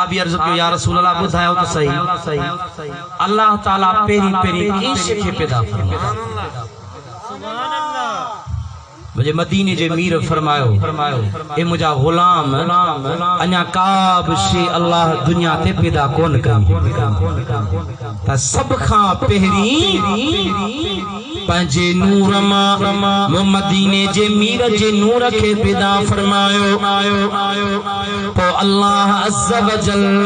सहाबी अर्ज़ कयो या रसूल अल्लाह बुधायो तो सही अल्लाह ताला पेरी पेरी इश्क के पैदा फरमायो। मुझे मदीने जे मीर फरमायो ए मुझा गुलाम अञा काब शे अल्लाह दुनिया ते पैदा कोन कई त सब खां पहिरीं पंजे नूर मां मदीने जे मीर जे नूर के पैदा फरमायो। तो अल्लाह अज़्ज़ व जल्ल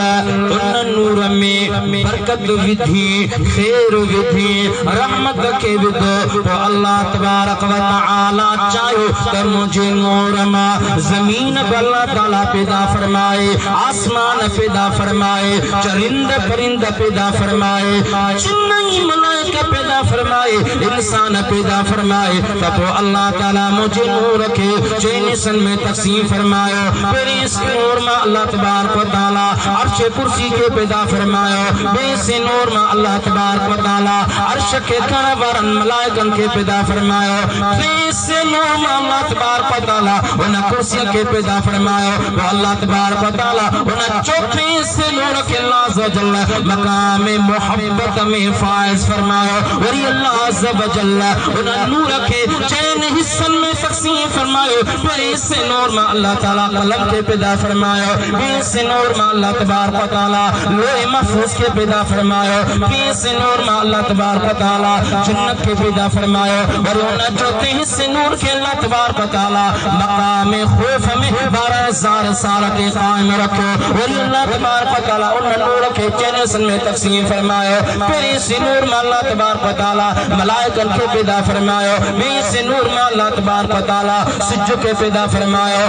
उन नूर में बरकत विधी खैर विधी रहमत के विधो। तो अल्लाह तबारक व तआला चाहो तो मुझे नूर मां जमीन अल्लाह ताला पैदा फरमाए, आसमान पैदा फरमाए, चरिंद परिंद पैदा फरमाए, जिन्नी मलाइका पैदा फरमाए, इंसान पैदा फरमाए। तब अल्लाह ताला मुझे नूर के चैनिसन में तकसीम फरमायो। फिर इस नूर में अल्लाह तबारक व तआला अर्श कुर्सी के पैदा फरमायो। बेस नूर में अल्लाह तबारक व तआला अर्श के कणवरन मलाइकन के पैदा फरमायो। बेस नूर में अल्लाह तबारक व तआला उन कुर्सी के पैदा फरमायो। तो अल्लाह तबारक व तआला उन चौथे से नूर के अल्लाह जल्ल मकाम मोहब्बत में फाइज फरमायो। और अल्लाह अज़्ज़ व जल्ल उन नूर के चैन हिस्सन में तकसीम फरमायो। फिर इस नूर में अल्लाह ताला कलम के पैदा फरमायो। इस नूर में अल्लाह तबारक व तआला लोहे महफूज के पैदा फरमायो। इस नूर में अल्लाह तबारक व तआला जन्नत के पैदा फरमायो। और उन चौथे हिस्से नूर के अल्लाह तबारक व तआला मकाम खौफ में 12,000 साल के कायम रखो। और अल्लाह तबारक व तआला उन नूर के चैन हिस्सन में तकसीम फरमायो। फिर इस नूर में अल्लाह तबारक व तआला मलाइकन के पैदा फरमायो। इस नूर में अल्लाह तबारक व तआला सिज्जो के पैदा फरमायो।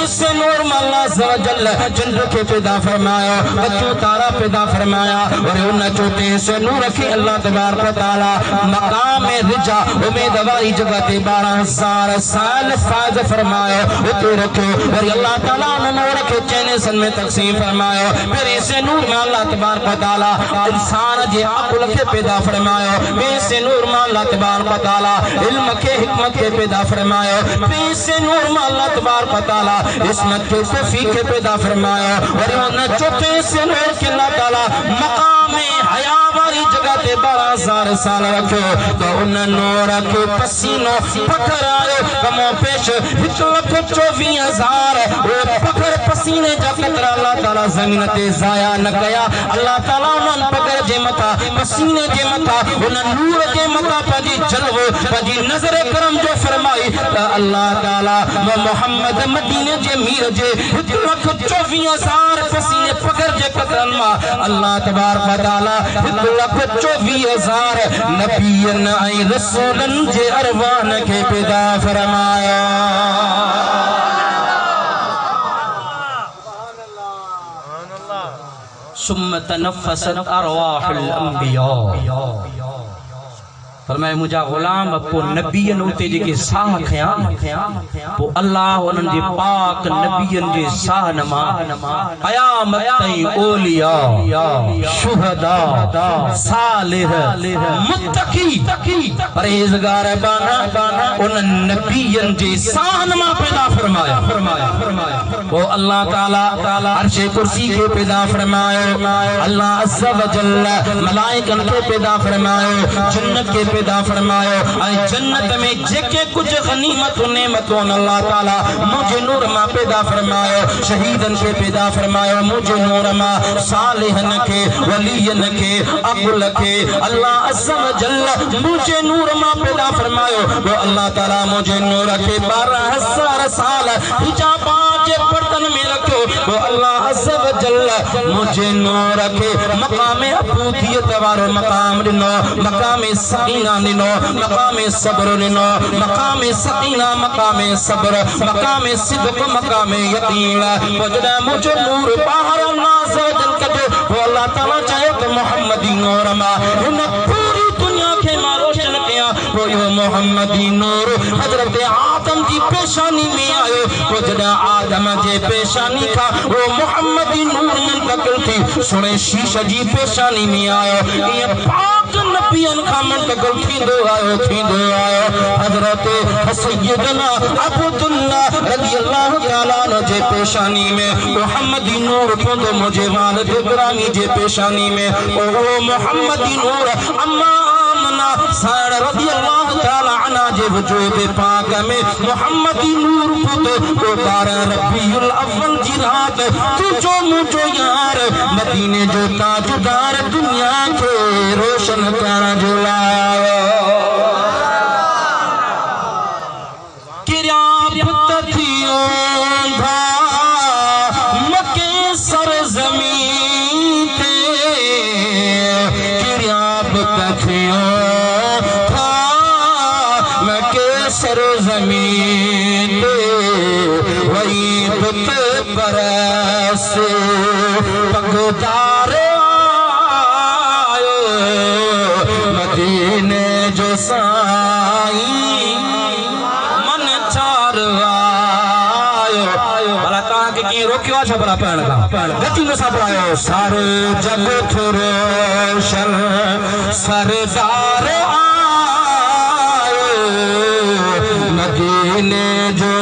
इस नूर में अल्लाह अज़्ज़ व जल्ल चंद्र के पैदा फरमायो, बच्चों तारा पैदा फरमाया। और उन चौथे से नूर के अल्लाह तबारक व तआला मकाम रिजा उम्मीदवारी जगह ते 12,000 साल फाज फरमायो उते रखो। और अल्लाह ताला उन नूर के चैन सन में तकसीम फरमायो। फिर इस नूर में अल्लाह तबारक व तआला इंसान जे अक़ल के पैदा फरमायो। इस नूर में अल्लाह तबारक व तआला इल्म के हिकमत के पैदा फरमायो। इस नूर में अल्लाह तबारक व तआला इस्मत के तौफीक के पैदा फरमायो। और उन चौथे से नूर के अल्लाह ताला मकाम हया वाली जगह ते 12,000 साल रखो। तो उन नूर के पसीनो पत्थर आयो कमो पेश 1,24,000 वो पत्थर पसीने जा कतरा अल्लाह ताला जमीन ते जाया न कया। अल्लाह ताला उन पत्थर जे मथा पसीने जे मथा उन नूर के मथा पंजी जलवो पंजी नजर करम जो फरमाई। अल्लाह ताला मोहम्मद मदीने जे मीर जे 1,24,000 पसीने पकड़ जे कतरन मा अल्लाह तबारक व तआला 1,24,000 नबियन ऐं रसूलन जे अरवान के पैदा फरमाया। सुम्म तनफ़्फ़सत अरवाहुल अंबिया। फरमाए मुझा गुलाम पो नबियन उते जेके साह खया पो अल्लाह उनन जे पाक नबियन जे साह नमा कयामत ताईं ओलिया शुहदा सालिह मुत्तकी परहेज़गार बाना उन नबियन जे साह नमा पैदा फरमाया। वो अल्लाह ताला अर्श कुर्सी के पैदा फरमायो। अल्लाह अज़्ज़ व जल्ल मलाइकन के पैदा फरमायो, जन्नत के पैदा फरमायो। जन्नत में जेके कुछ गनीमत नेमतों अल्लाह ताला मुझे नूर मां पैदा फरमायो। शहीदन के पैदा फरमायो मुझे नूर मां, सालिहन के वलीयन के अकुल के अल्लाह अज़्ज़ व जल्ल मुझे नूर मां पैदा फरमायो। वो अल्लाह ताला मुझे नूर के 12,000 साल हिजाबा जे बर्तन में रखो। वो अल्लाह अज़्ज़ व जल्ल मुझे नूर के मकाम अबूदियत वारो मकाम दिनो, मकाम सकीना दिनो, मकाम सब्र दिनो, मकाम सकीना, मकाम सब्र, मकाम सिद्क, मकाम यकीन। वजदा मुझे नूर बाहर अल्लाह अज़्ज़ व जल्ल वो अल्लाह ताला चाहे तो मोहम्मदी नूर मा उन पूरी दुनिया के रोशन किया। वो यो मोहम्मदी नूर हजरत आदम की पेशानी में आयो। वो जदा आदम जे पेशानी था वो मोहम्मदी नूर मुंतकिल थी सुने शीश जी पेशानी में आयो ये पाक नबियन का मुंतकिल थींदो आयो हजरत सैयदना अब्दुल्लाह रज़ियल्लाहु तआला अन्हु जे पेशानी में मुहम्मदी नूर पहुंचो मुझे वालिद इब्राहिमी जे पेशानी में ओ मुहम्मदी नूर अम्मा आमना साड़ रज़ियल्लाहु तआला अन्हा जे वजूद पाक में मुहम्मदी नूर पहुंचो ओ 12 रबीउल अव्वल जी रात तुझो मुझो यार मदीने जो ताजदार दुनिया के रोशन करण जो लायो किरापत थियो था मके सरजमीन ते किरापत थियो था मके सरजमीन ते वही बुत परस पगदार आयो मदीने जो साईं मन चार आयो भला कहा कि रोकियो अच्छा भला पहन का गति में सब आयो सारे जग रोशन सरदार आयो मदीने जो